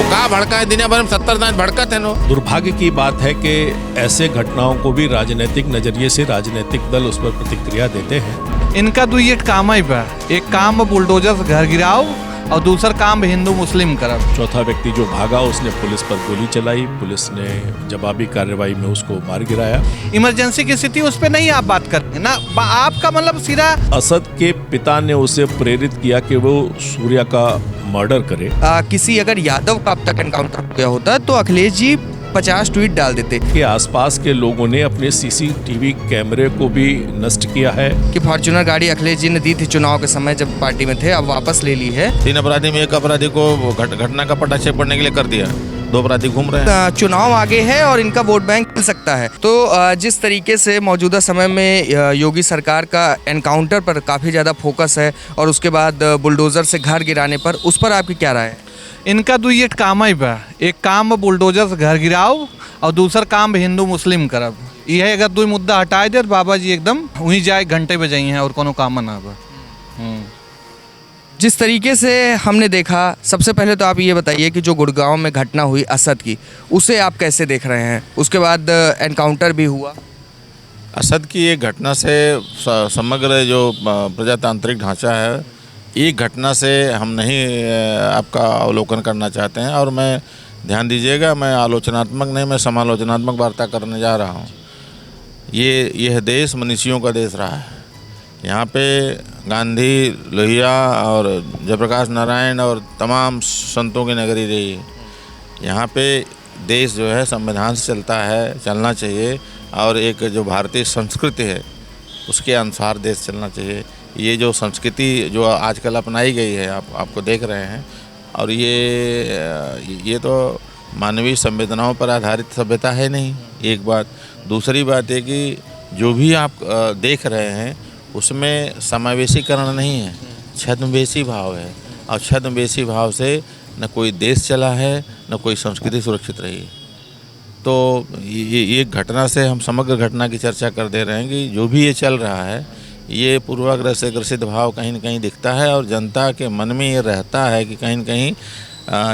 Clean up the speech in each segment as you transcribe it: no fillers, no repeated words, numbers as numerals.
कहाँ भड़का है, दुनिया भर में 70 दान भड़कत है नो। दुर्भाग्य की बात है कि ऐसे घटनाओं को भी राजनीतिक नजरिए से राजनीतिक दल उस पर प्रतिक्रिया देते हैं। इनका दो ये काम ही बा, एक काम बुलडोजर से घर गिराओ और दूसरा काम हिंदू मुस्लिम करब। चौथा व्यक्ति जो भागा उसने पुलिस पर गोली चलाई, पुलिस ने जवाबी कार्रवाई में उसको मार गिराया। इमरजेंसी की स्थिति उस पर नहीं आप बात करते ना, आपका मतलब सीधा। असद के पिता ने उसे प्रेरित किया कि वो सूर्या का मर्डर करे। किसी अगर यादव का अब तक एनकाउंटर हो गया होता तो अखिलेश जी 50 ट्वीट डाल देते के आसपास के लोगों ने अपने सीसीटीवी कैमरे को भी नष्ट किया है कि फॉर्च्यूनर गाड़ी अखिलेश जी ने दी थी चुनाव के समय जब पार्टी में थे, अब वापस ले ली है। 3 अपराधी में एक अपराधी को घटना का पटाक्षेप करने के लिए कर दिया, 2 अपराधी घूम रहे हैं। चुनाव आगे है और इनका वोट बैंक मिल सकता है। तो जिस तरीके से मौजूदा समय में योगी सरकार का एनकाउंटर पर काफ़ी ज़्यादा फोकस है और उसके बाद बुलडोज़र से घर गिराने पर, उस पर आपकी क्या राय है? इनका दो ये काम ही बा, एक काम बुलडोजर से घर गिराओ और दूसरा काम हिंदू मुस्लिम करब। यह अगर 2 मुद्दा हटाए दे बाबा जी एकदम वहीं जाए घंटे बजाई हैं और कोनो काम ना बा। जिस तरीके से हमने देखा, सबसे पहले तो आप ये बताइए कि जो गुड़गांव में घटना हुई असद की, उसे आप कैसे देख रहे हैं? उसके बाद एनकाउंटर भी हुआ। असद की एक घटना से समग्र जो प्रजातांत्रिक ढांचा है, एक घटना से हम नहीं आपका अवलोकन करना चाहते हैं। और मैं ध्यान दीजिएगा, मैं आलोचनात्मक नहीं, मैं समालोचनात्मक वार्ता करने जा रहा हूँ। यह देश मनीषियों का देश रहा है। यहाँ पे गांधी, लोहिया और जयप्रकाश नारायण और तमाम संतों की नगरी रही है। यहाँ पे देश जो है संविधान से चलता है, चलना चाहिए, और एक जो भारतीय संस्कृति है उसके अनुसार देश चलना चाहिए। ये जो संस्कृति जो आजकल अपनाई गई है, आपको देख रहे हैं, और ये तो मानवीय संवेदनाओं पर आधारित सभ्यता है नहीं, एक बात। दूसरी बात है कि जो भी आप देख रहे हैं उसमें समावेशीकरण नहीं है, छद्मवेशी भाव है, और छद्मवेशी भाव से न कोई देश चला है न कोई संस्कृति सुरक्षित रही है। तो ये घटना से हम समग्र घटना की चर्चा कर दे रहे हैं कि जो भी ये चल रहा है, ये पूर्वाग्रह से ग्रसित भाव कहीं न कहीं दिखता है, और जनता के मन में ये रहता है कि कहीं न कहीं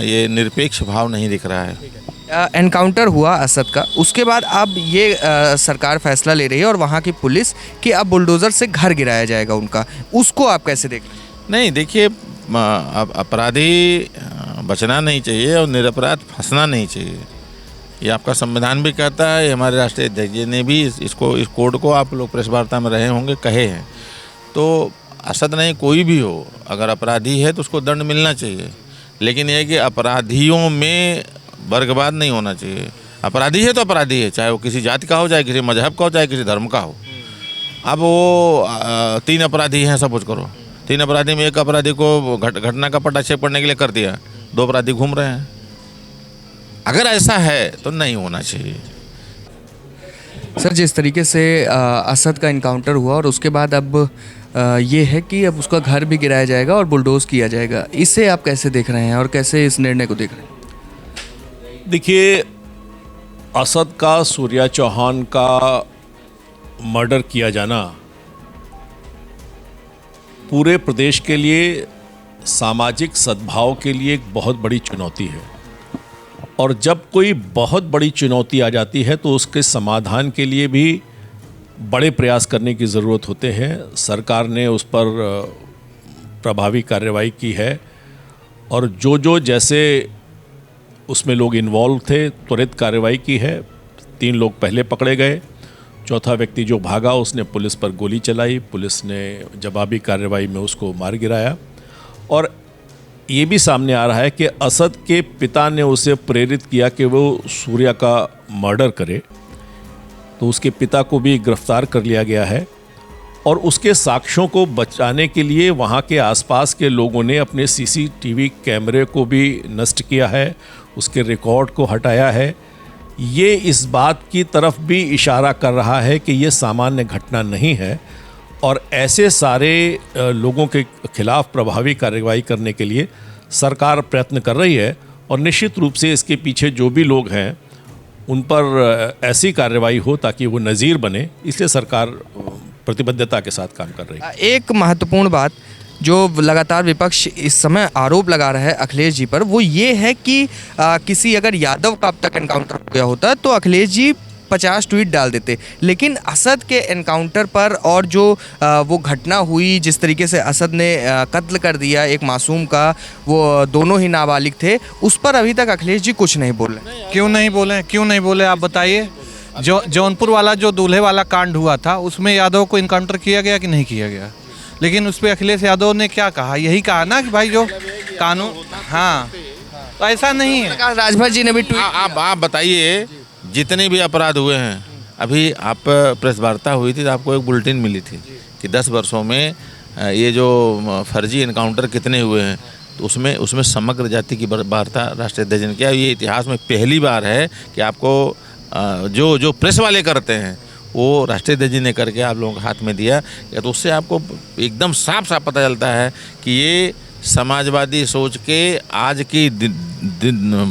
ये निरपेक्ष भाव नहीं दिख रहा है। एनकाउंटर हुआ असद का, उसके बाद अब ये सरकार फैसला ले रही है और वहाँ की पुलिस कि अब बुलडोज़र से घर गिराया जाएगा उनका, उसको आप कैसे देख रहे हैं? नहीं, देखिए, अपराधी बचना नहीं चाहिए और निरपराध फंसना नहीं चाहिए। ये आपका संविधान भी कहता है, हमारे राष्ट्रीय अध्यक्ष जी ने भी इस कोड को, आप लोग प्रेस वार्ता में रहे होंगे, कहे हैं। तो असद नहीं, कोई भी हो, अगर अपराधी है तो उसको दंड मिलना चाहिए, लेकिन यह कि अपराधियों में वर्गवाद नहीं होना चाहिए। अपराधी है तो अपराधी है, चाहे वो किसी जाति का हो, चाहे किसी मजहब का हो, चाहे किसी धर्म का हो। अब वो 3 अपराधी हैं, सपोज करो, 3 अपराधी में एक अपराधी को घटना का पटाक्षेप करने के लिए कर दिया, 2 अपराधी घूम रहे हैं। अगर ऐसा है तो नहीं होना चाहिए। सर, जिस तरीके से असद का इनकाउंटर हुआ और उसके बाद अब ये है कि अब उसका घर भी गिराया जाएगा और बुलडोज किया जाएगा, इसे आप कैसे देख रहे हैं और कैसे इस निर्णय को देख रहे हैं? देखिए, असद का सूर्या चौहान का मर्डर किया जाना पूरे प्रदेश के लिए, सामाजिक सद्भाव के लिए एक बहुत बड़ी चुनौती है। और जब कोई बहुत बड़ी चुनौती आ जाती है तो उसके समाधान के लिए भी बड़े प्रयास करने की ज़रूरत होते हैं। सरकार ने उस पर प्रभावी कार्रवाई की है, और जो जैसे उसमें लोग इन्वॉल्व थे त्वरित कार्रवाई की है। 3 लोग पहले पकड़े गए, चौथा व्यक्ति जो भागा उसने पुलिस पर गोली चलाई, पुलिस ने जवाबी कार्रवाई में उसको मार गिराया। और ये भी सामने आ रहा है कि असद के पिता ने उसे प्रेरित किया कि वो सूर्या का मर्डर करे, तो उसके पिता को भी गिरफ्तार कर लिया गया है। और उसके साक्ष्यों को बचाने के लिए वहाँ के आसपास के लोगों ने अपने सीसीटीवी कैमरे को भी नष्ट किया है, उसके रिकॉर्ड को हटाया है। ये इस बात की तरफ भी इशारा कर रहा है कि ये सामान्य घटना नहीं है, और ऐसे सारे लोगों के खिलाफ प्रभावी कार्रवाई करने के लिए सरकार प्रयत्न कर रही है। और निश्चित रूप से इसके पीछे जो भी लोग हैं उन पर ऐसी कार्रवाई हो ताकि वो नज़ीर बने, इसलिए सरकार प्रतिबद्धता के साथ काम कर रही है। एक महत्वपूर्ण बात, जो लगातार विपक्ष इस समय आरोप लगा रहा है अखिलेश जी पर, वो ये है कि किसी अगर यादव का अब तक एनकाउंटर हो गया होता तो अखिलेश जी 50 ट्वीट डाल देते, लेकिन असद के एनकाउंटर पर और जो वो घटना हुई, जिस तरीके से असद ने कत्ल कर दिया एक मासूम का, वो दोनों ही नाबालिग थे, उस पर अभी तक अखिलेश जी कुछ नहीं बोले। क्यों नहीं बोले आप बताइए। जौनपुर वाला जो दूल्हे वाला कांड हुआ था उसमें यादव को इनकाउंटर किया गया कि नहीं किया गया, लेकिन उस पर अखिलेश यादव ने क्या कहा, यही कहा ना कि भाई जो कानून, हाँ तो ऐसा नहीं है। राजभर जी ने भी ट्वीट, आप बताइए जितने भी अपराध हुए हैं, अभी आप प्रेस वार्ता हुई थी तो आपको एक बुलेटिन मिली थी कि 10 वर्षों में ये जो फर्जी इनकाउंटर कितने हुए हैं, तो उसमें समग्र जाति की वार्ता राष्ट्रीय अध्यक्ष ने किया। ये इतिहास में पहली बार है कि आपको जो प्रेस वाले करते हैं वो राष्ट्रीय अध्यक्ष ने करके आप लोगों के हाथ में दिया, तो उससे आपको एकदम साफ साफ पता चलता है कि ये समाजवादी सोच के आज की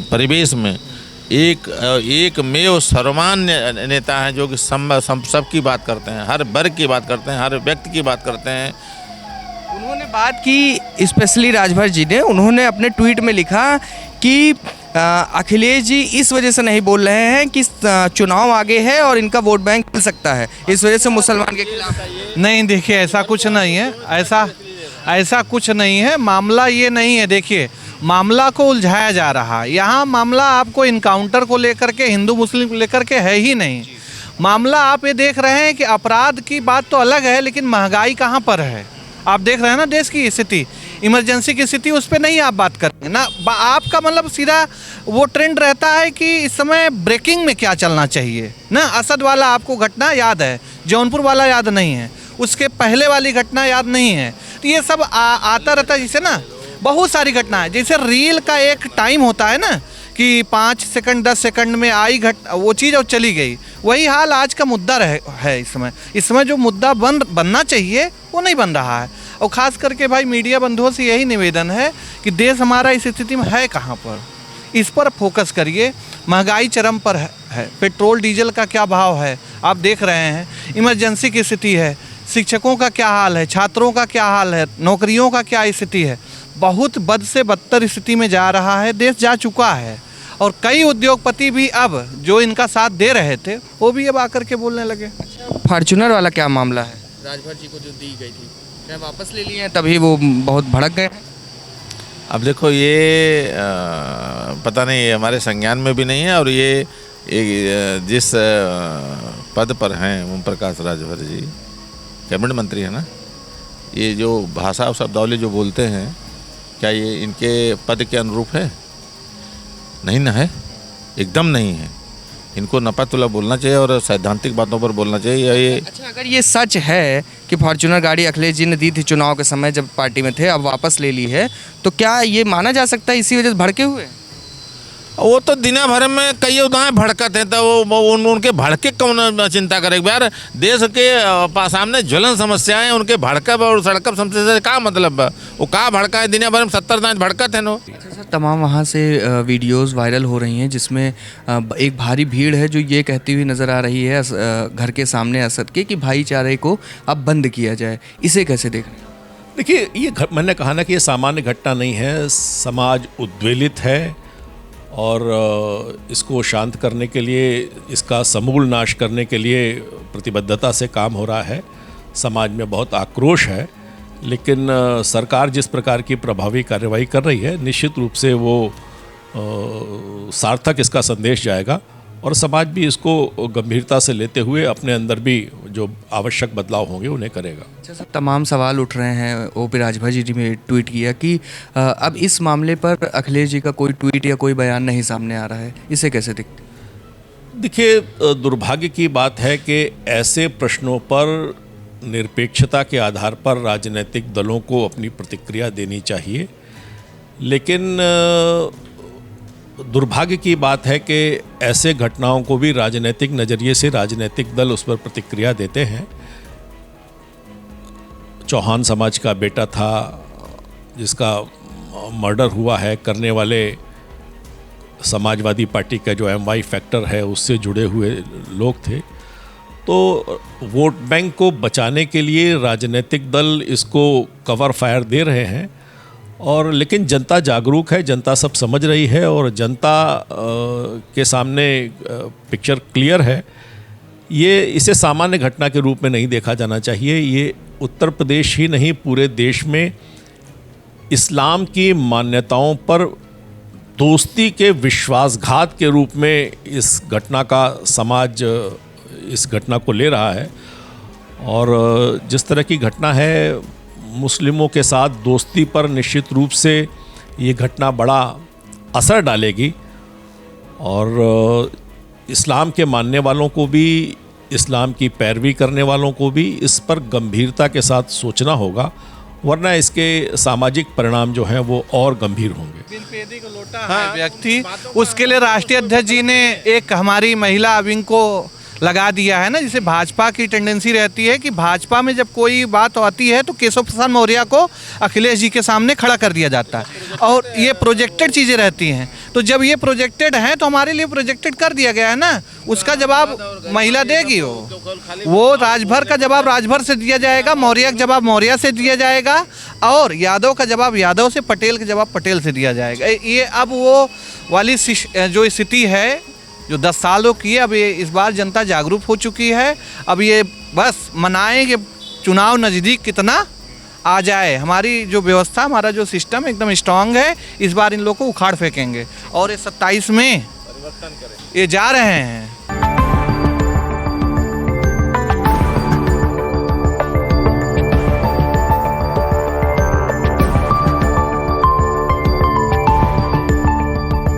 परिवेश में एक मेव सर्वमान्य नेता हैं जो कि सबकी बात करते हैं, हर वर्ग की बात करते हैं, हर व्यक्ति की बात करते हैं। उन्होंने बात की, स्पेशली राजभर जी ने, उन्होंने अपने ट्वीट में लिखा कि अखिलेश जी इस वजह से नहीं बोल रहे हैं कि चुनाव आगे है और इनका वोट बैंक मिल सकता है, इस वजह से मुसलमान के खिलाफ नहीं। देखिए ऐसा कुछ नहीं है, ऐसा कुछ नहीं है, मामला ये नहीं है। देखिए मामला को उलझाया जा रहा है, यहाँ मामला आपको इनकाउंटर को लेकर के, हिंदू मुस्लिम को लेकर के है ही नहीं। मामला आप ये देख रहे हैं कि अपराध की बात तो अलग है, लेकिन महंगाई कहाँ पर है आप देख रहे हैं ना, देश की स्थिति, इमरजेंसी की स्थिति, उस पर नहीं आप बात करेंगे ना। आपका मतलब सीधा वो ट्रेंड रहता है कि इस समय ब्रेकिंग में क्या चलना चाहिए ना। असद वाला आपको घटना याद है, जौनपुर वाला याद नहीं है, उसके पहले वाली घटना याद नहीं है, तो ये सब आता रहता है। जैसे ना बहुत सारी घटना है, जैसे रील का एक टाइम होता है ना कि 5 सेकंड 10 सेकंड में आई वो चीज़ और चली गई, वही हाल आज का मुद्दा है। इस समय जो मुद्दा बनना चाहिए वो नहीं बन रहा है। और ख़ास करके भाई मीडिया बंधुओं से यही निवेदन है कि देश हमारा इस स्थिति में है कहाँ पर, इस पर फोकस करिए। महंगाई चरम पर है, पेट्रोल डीजल का क्या भाव है आप देख रहे हैं, इमरजेंसी की स्थिति है, शिक्षकों का क्या हाल है, छात्रों का क्या हाल है, नौकरियों का क्या स्थिति है। बहुत बद से बदतर स्थिति में जा रहा है देश, जा चुका है। और कई उद्योगपति भी अब जो इनका साथ दे रहे थे वो भी अब आकर के बोलने लगे। फॉर्च्यूनर वाला क्या मामला है, राजभर जी को जो दी गई थी, क्या वापस ले लिए हैं, तभी वो बहुत भड़क गए। अब देखो ये पता नहीं, ये हमारे संज्ञान में भी नहीं है, और ये जिस पद पर हैं ओम प्रकाश राजभर जी, कैबिनेट मंत्री है ना, ये जो भाषा और शब्दावली जो बोलते हैं, क्या ये इनके पद के अनुरूप है? नहीं ना है, एकदम नहीं है। इनको नपातुला बोलना चाहिए और सैद्धांतिक बातों पर बोलना चाहिए। ये अच्छा, अगर ये सच है कि फॉर्च्यूनर गाड़ी अखिलेश जी ने दी थी चुनाव के समय जब पार्टी में थे, अब वापस ले ली है, तो क्या ये माना जा सकता है इसी वजह से भड़के हुए? वो तो दिना भर में कई उदाहरण भड़कत हैं, तो वो उनके भड़के कौन चिंता करेगा यार। देश के सामने ज्वलन समस्याएं, उनके भड़कब और सड़कब समस्या से क्या मतलब, वो कहाँ भड़का है, दिना भर में 70 दांत भड़कत है नो। सर, तमाम वहाँ से वीडियोस वायरल हो रही हैं जिसमें एक भारी भीड़ है जो ये कहती हुई नज़र आ रही है घर के सामने असद के कि भाईचारे को अब बंद किया जाए, इसे कैसे देख रहे हैं? देखिए ये मैंने कहा ना कि ये सामान्य घटना नहीं है, समाज उद्वेलित है और इसको शांत करने के लिए, इसका समूल नाश करने के लिए प्रतिबद्धता से काम हो रहा है। समाज में बहुत आक्रोश है, लेकिन सरकार जिस प्रकार की प्रभावी कार्रवाई कर रही है, निश्चित रूप से वो सार्थक इसका संदेश जाएगा और समाज भी इसको गंभीरता से लेते हुए अपने अंदर भी जो आवश्यक बदलाव होंगे उन्हें करेगा। अच्छा सर, तमाम सवाल उठ रहे हैं। ओपी राजभर जी ने ट्वीट किया कि अब इस मामले पर अखिलेश जी का कोई ट्वीट या कोई बयान नहीं सामने आ रहा है, इसे कैसे देखते? देखिए, दुर्भाग्य की बात है कि ऐसे प्रश्नों पर निरपेक्षता के आधार पर राजनीतिक दलों को अपनी प्रतिक्रिया देनी चाहिए, लेकिन दुर्भाग्य की बात है कि ऐसे घटनाओं को भी राजनीतिक नज़रिए से राजनीतिक दल उस पर प्रतिक्रिया देते हैं। चौहान समाज का बेटा था जिसका मर्डर हुआ है, करने वाले समाजवादी पार्टी का जो MY फैक्टर है उससे जुड़े हुए लोग थे, तो वोट बैंक को बचाने के लिए राजनीतिक दल इसको कवर फायर दे रहे हैं, और लेकिन जनता जागरूक है, जनता सब समझ रही है और जनता के सामने पिक्चर क्लियर है। ये इसे सामान्य घटना के रूप में नहीं देखा जाना चाहिए। ये उत्तर प्रदेश ही नहीं, पूरे देश में इस्लाम की मान्यताओं पर दोस्ती के विश्वासघात के रूप में इस घटना का समाज इस घटना को ले रहा है। और जिस तरह की घटना है, मुस्लिमों के साथ दोस्ती पर निश्चित रूप से ये घटना बड़ा असर डालेगी, और इस्लाम के मानने वालों को भी, इस्लाम की पैरवी करने वालों को भी इस पर गंभीरता के साथ सोचना होगा, वरना इसके सामाजिक परिणाम जो हैं वो और गंभीर होंगे। बिल पेदी को लोटा है व्यक्ति, उसके लिए राष्ट्रीय अध्यक्ष जी ने एक हमारी महिला विंग को लगा दिया है ना। जिसे भाजपा की टेंडेंसी रहती है कि भाजपा में जब कोई बात आती है तो केशव प्रसाद मौर्य को अखिलेश जी के सामने खड़ा कर दिया जाता है, और ये प्रोजेक्टेड चीज़ें रहती हैं। तो जब ये प्रोजेक्टेड हैं तो हमारे लिए प्रोजेक्टेड कर दिया गया है ना, उसका जवाब महिला देगी। वो राजभर का जवाब राजभर से दिया जाएगा, मौर्य का जवाब मौर्य से दिया जाएगा, और यादव का जवाब यादव से, पटेल का जवाब पटेल से दिया जाएगा। ये अब वो वाली जो स्थिति है जो 10 सालों की है, अब ये इस बार जनता जागरूक हो चुकी है। अब ये बस मनाएं कि चुनाव नज़दीक कितना आ जाए। हमारी जो व्यवस्था, हमारा जो सिस्टम एकदम स्ट्रांग है। इस बार इन लोगों को उखाड़ फेंकेंगे और ये 27 में ये जा रहे हैं।